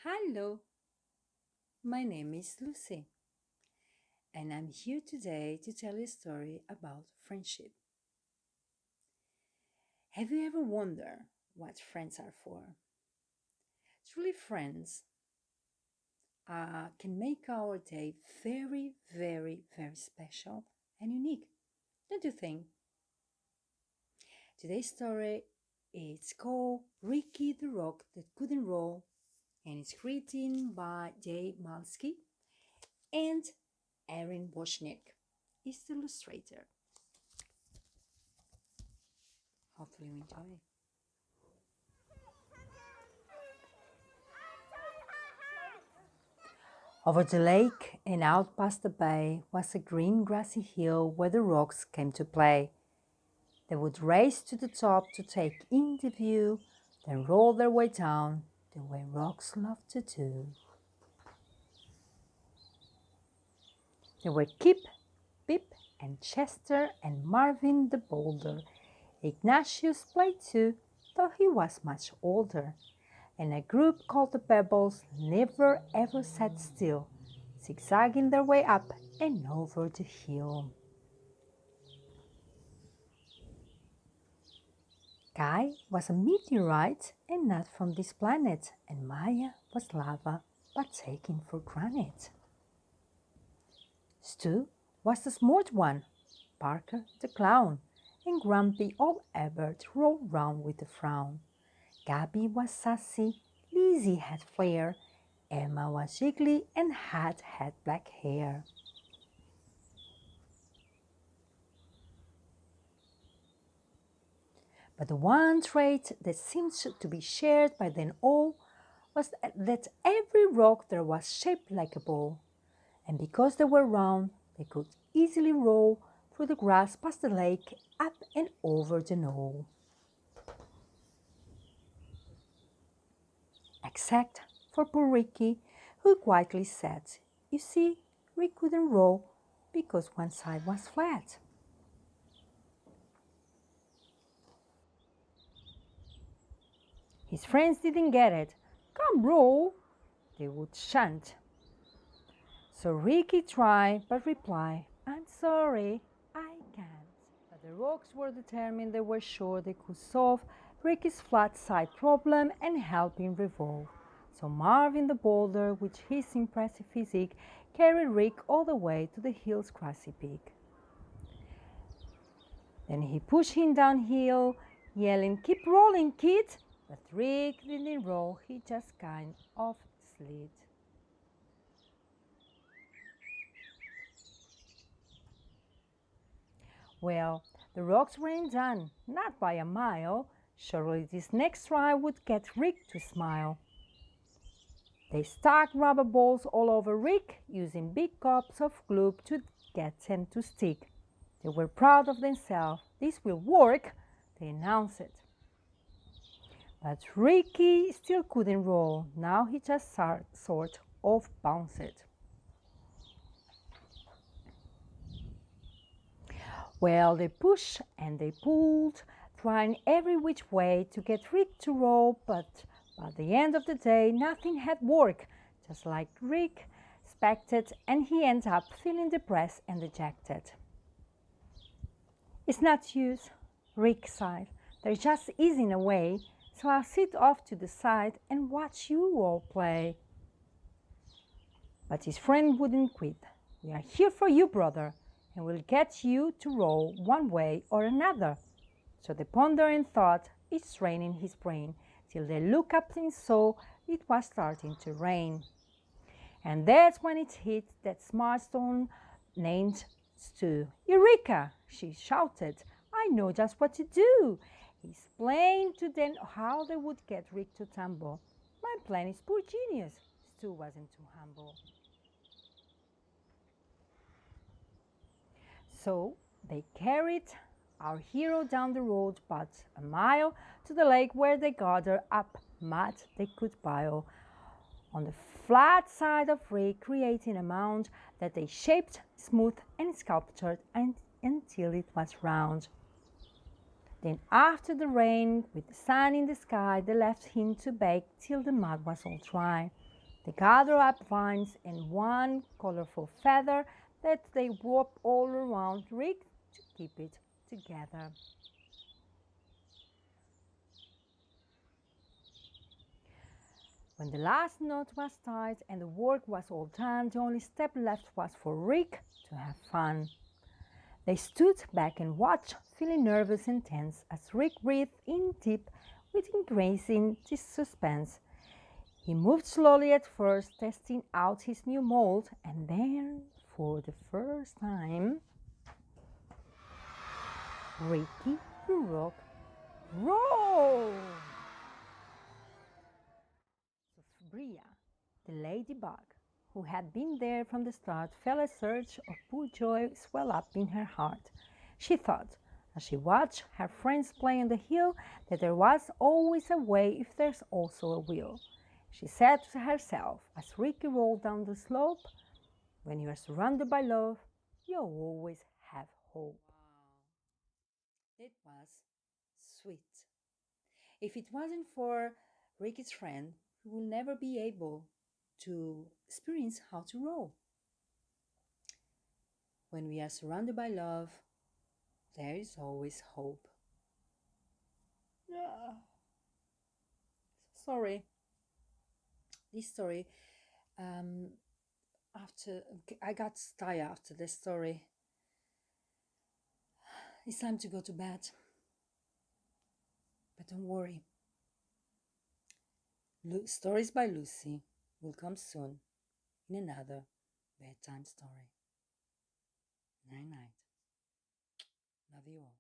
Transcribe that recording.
Hello, my name is Lucy, and I'm here today to tell you a story about friendship. Have you ever wondered what friends are for? Truly, friends can make our day very, very, very special and unique, don't you think? Today's story is called Ricky the Rock That Couldn't Roll, and it's written by J. Miletsky and Aaron Boschnick is the illustrator. Hopefully you enjoy. Over the lake and out past the bay was a green grassy hill where the rocks came to play. They would race to the top to take in the view, then roll their way down the way rocks love to do. There were Kip, Pip, and Chester and Marvin the Boulder. Ignatius played too, though he was much older. And a group called the Pebbles never ever sat still, zigzagging their way up and over the hill. Guy was a meteorite and not from this planet, and Maya was lava but taken for granted. Stu was the smart one, Parker the clown, and Grumpy old Ebert rolled round with a frown. Gabby was sassy, Lizzie had flair, Emma was jiggly and had black hair. But the one trait that seemed to be shared by them all was that every rock there was shaped like a ball, and because they were round, they could easily roll through the grass past the lake, up and over the knoll. Except for poor Ricky, who quietly said, "You see, Rick couldn't roll because one side was flat." His friends didn't get it. "Come roll," they would chant. So Ricky tried but replied, "I'm sorry, I can't." But the rocks were determined. They were sure they could solve Ricky's flat side problem and help him revolve. So Marvin the Boulder, with his impressive physique, carried Rick all the way to the hill's grassy peak. Then he pushed him downhill, yelling, "Keep rolling, kid!" But Rick didn't roll, he just kind of slid. Well, the rocks weren't done, not by a mile. Surely this next try would get Rick to smile. They stuck rubber balls all over Rick, using big gobs of glue to get them to stick. They were proud of themselves. "This will work," they announced it. But Ricky still couldn't roll. Now he just sort of bounced. Well, they pushed and they pulled, trying every which way to get Rick to roll, but by the end of the day, nothing had worked, just like Rick expected, and he ended up feeling depressed and dejected. "It's not use," Rick sighed. "There just isn't a way, so I'll sit off to the side and watch you all play." But his friend wouldn't quit. "We are here for you, brother, and we'll get you to roll one way or another." So they pondered and thought, each straining his brain, till they looked up and saw it was starting to rain. And that's when it hit that smart stone named Stu. "Eureka!" she shouted. "I know just what to do." He explained to them how they would get Rick to tumble. "My plan is pure genius." Stu wasn't too humble. So they carried our hero down the road but a mile to the lake, where they gathered up mud they could pile on the flat side of Rick, creating a mound that they shaped, smooth, and sculptured until it was round. Then after the rain, with the sun in the sky, they left him to bake till the mud was all dry. They gather up vines and one colorful feather that they wrap all around Rick to keep it together. When the last knot was tied and the work was all done, the only step left was for Rick to have fun. They stood back and watched, feeling nervous and tense as Rick breathed in deep with increasing suspense. He moved slowly at first, testing out his new mold, and then, for the first time, Ricky the Rock rolled! Bria, the ladybug, who had been there from the start, felt a surge of pure joy swell up in her heart. She thought, as she watched her friends play on the hill, that there was always a way if there's also a will. She said to herself as Ricky rolled down the slope, when you are surrounded by love, you always have hope. Wow. It was sweet. If it wasn't for Ricky's friend, we will never be able to experience how to roll. When we are surrounded by love, there is always hope. Yeah. Sorry. This story, after I got tired after this story. It's time to go to bed. But don't worry. Stories by Luci will come soon in another bedtime story. Night night. Love you all.